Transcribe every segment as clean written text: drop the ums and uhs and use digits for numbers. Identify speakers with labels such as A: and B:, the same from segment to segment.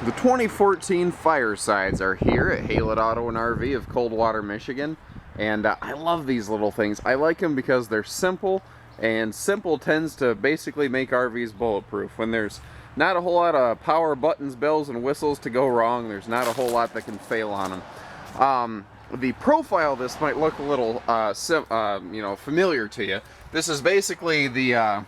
A: The 2014 Firesides are here at Haylett Auto and RV of Coldwater, Michigan, and I love these little things. I like them because they're simple, and simple tends to basically make RVs bulletproof. When there's not a whole lot of power buttons, bells, and whistles to go wrong, there's not a whole lot that can fail on them. The profile of this might look a little familiar to you. This is basically the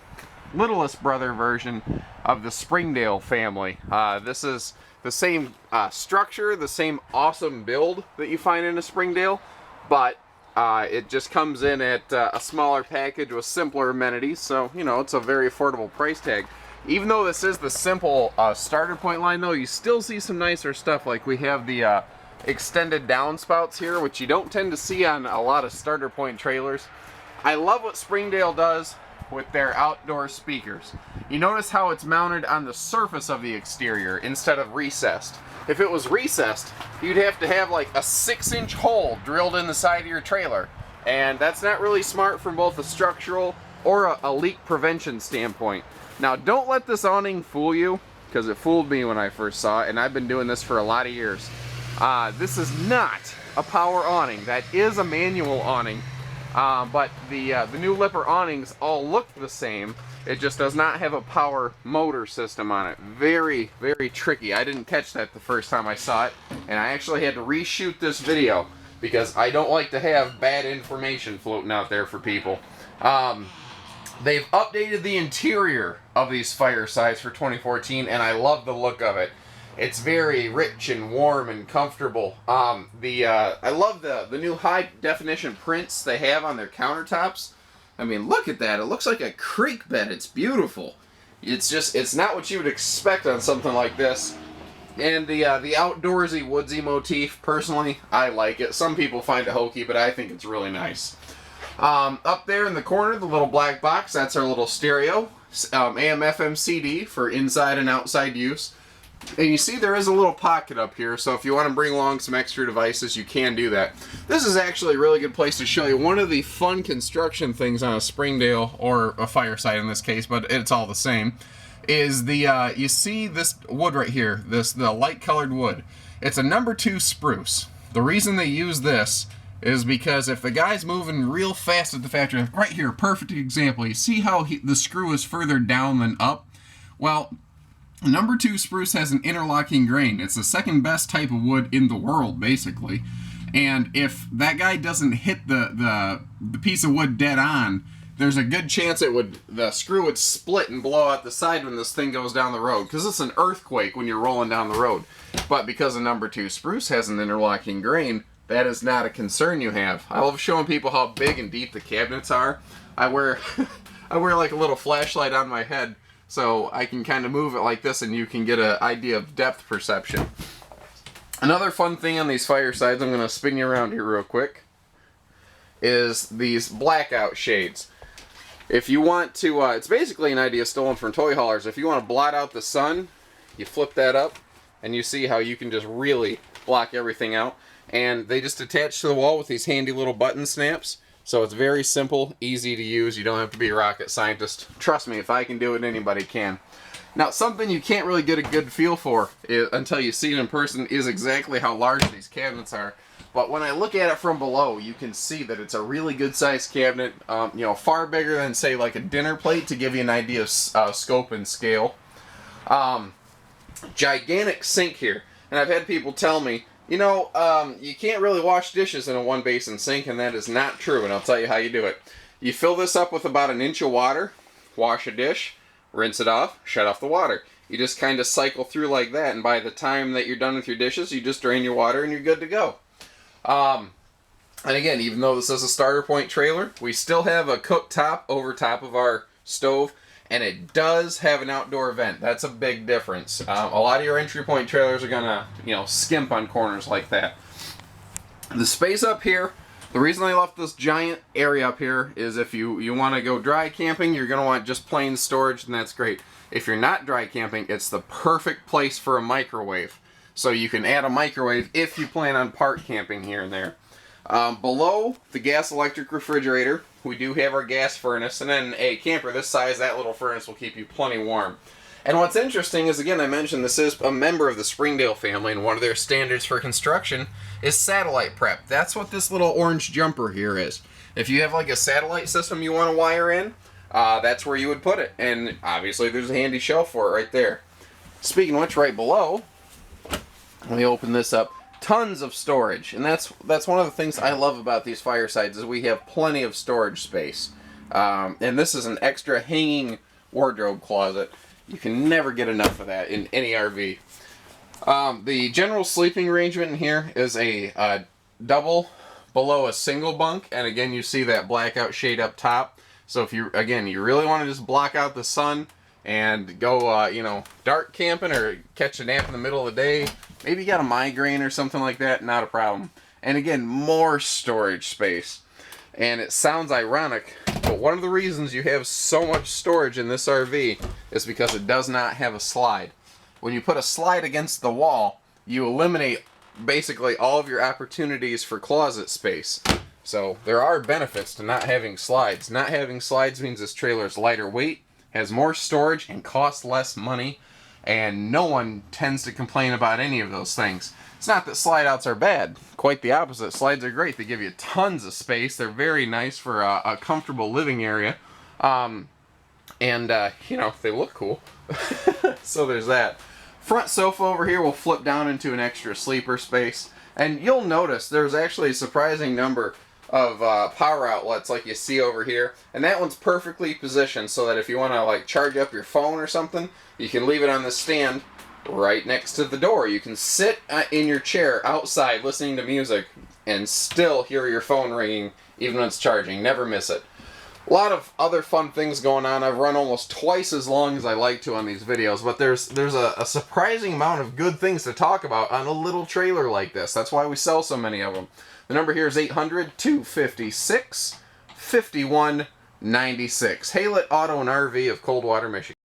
A: littlest brother version of the Springdale family. This is the same structure, the same awesome build that you find in a Springdale, but it just comes in at a smaller package with simpler amenities, so you know it's a very affordable price tag. Even though this is the simple starter point line though, you still see some nicer stuff. Like we have the extended downspouts here, which you don't tend to see on a lot of starter point trailers. I love what Springdale does with their outdoor speakers. You notice how it's mounted on the surface of the exterior instead of recessed. If it was recessed, you'd have to have like a 6-inch hole drilled in the side of your trailer, and that's not really smart from both a structural or a leak prevention standpoint. Now don't let this awning fool you, because it fooled me when I first saw it, and I've been doing this for a lot of years. This is not a power awning. That is a manual awning. But the new Lipper awnings all look the same. It just does not have a power motor system on it. Very, very tricky. I didn't catch that the first time I saw it, and I actually had to reshoot this video because I don't like to have bad information floating out there for people. They've updated the interior of these Firesides for 2014, and I love the look of it. It's very rich and warm and comfortable. I love the new high definition prints they have on their countertops. I mean, look at that. It looks like a creek bed. It's beautiful. It's not what you would expect on something like this. And the outdoorsy, woodsy motif, personally, I like it. Some people find it hokey, but I think it's really nice. Up there in the corner, the little black box, that's our little stereo. AM, FM, CD for inside and outside use. And you see there is a little pocket up here, so if you want to bring along some extra devices, you can do that. This is actually a really good place to show you one of the fun construction things on a Springdale, or a Fireside in this case, but it's all the same, is the, you see this wood right here, the light colored wood. It's a number 2 spruce. The reason they use this is because if the guy's moving real fast at the factory, like right here, perfect example, you see how the screw is further down than up? Well, number 2 spruce has an interlocking grain. It's the second best type of wood in the world, basically. And if that guy doesn't hit the piece of wood dead on, there's a good chance the screw would split and blow out the side when this thing goes down the road. Because it's an earthquake when you're rolling down the road. But because the number 2 spruce has an interlocking grain, that is not a concern you have. I love showing people how big and deep the cabinets are. I wear like a little flashlight on my head, so I can kind of move it like this and you can get an idea of depth perception. Another fun thing on these Firesides, I'm going to spin you around here real quick, is these blackout shades. If you want to, it's basically an idea stolen from toy haulers. If you want to blot out the sun, you flip that up and you see how you can just really block everything out. And they just attach to the wall with these handy little button snaps. So it's very simple, easy to use. You don't have to be a rocket scientist. Trust me, if I can do it, anybody can. Now, something you can't really get a good feel for until you see it in person is exactly how large these cabinets are. But when I look at it from below, you can see that it's a really good sized cabinet. You know, far bigger than, say, like a dinner plate, to give you an idea of scope and scale. Gigantic sink here. And I've had people tell me, you know, you can't really wash dishes in a 1-basin sink, and that is not true, and I'll tell you how you do it. You fill this up with about 1 inch of water, wash a dish, rinse it off, shut off the water. You just kind of cycle through like that, and by the time that you're done with your dishes, you just drain your water and you're good to go. And again, even though this is a starter point trailer, we still have a cooktop over top of our stove, and it does have an outdoor vent. That's a big difference. A lot of your entry point trailers are gonna, you know, skimp on corners like that. The space up here, the reason I left this giant area up here is if you want to go dry camping, you're gonna want just plain storage, and that's great. If you're not dry camping, it's the perfect place for a microwave. So you can add a microwave if you plan on park camping here and there. Below the gas electric refrigerator, we do have our gas furnace, and then a camper this size, that little furnace will keep you plenty warm. And what's interesting is, again, I mentioned this is a member of the Springdale family, and one of their standards for construction is satellite prep. That's what this little orange jumper here is. If you have like a satellite system you want to wire in, that's where you would put it. And obviously there's a handy shelf for it right there. Speaking of which, right below, let me open this up. Tons of storage, and that's one of the things I love about these Firesides is we have plenty of storage space. And this is an extra hanging wardrobe closet. You can never get enough of that in any RV. The general sleeping arrangement in here is a double below a single bunk, and again you see that blackout shade up top. So if you really want to just block out the sun and go you know, dark camping or catch a nap in the middle of the day, maybe you got a migraine or something like that, not a problem. And again, more storage space. And it sounds ironic, but one of the reasons you have so much storage in this RV is because it does not have a slide. When you put a slide against the wall, you eliminate basically all of your opportunities for closet space. So there are benefits to not having slides. Not having slides means this trailer is lighter weight, has more storage, and costs less money. And no one tends to complain about any of those things. It's not that slide outs are bad. Quite the opposite. Slides are great. They give you tons of space. They're very nice for a comfortable living area. You know, they look cool. So there's that. Front sofa over here will flip down into an extra sleeper space. And you'll notice there's actually a surprising number of power outlets like you see over here. And that one's perfectly positioned so that if you want to like charge up your phone or something, you can leave it on the stand right next to the door. You can sit in your chair outside listening to music and still hear your phone ringing even when it's charging. Never miss it. A lot of other fun things going on. I've run almost twice as long as I like to on these videos, but there's a surprising amount of good things to talk about on a little trailer like this. That's why we sell so many of them. The number here is 800-256-5196. Haylett Auto and RV of Coldwater, Michigan.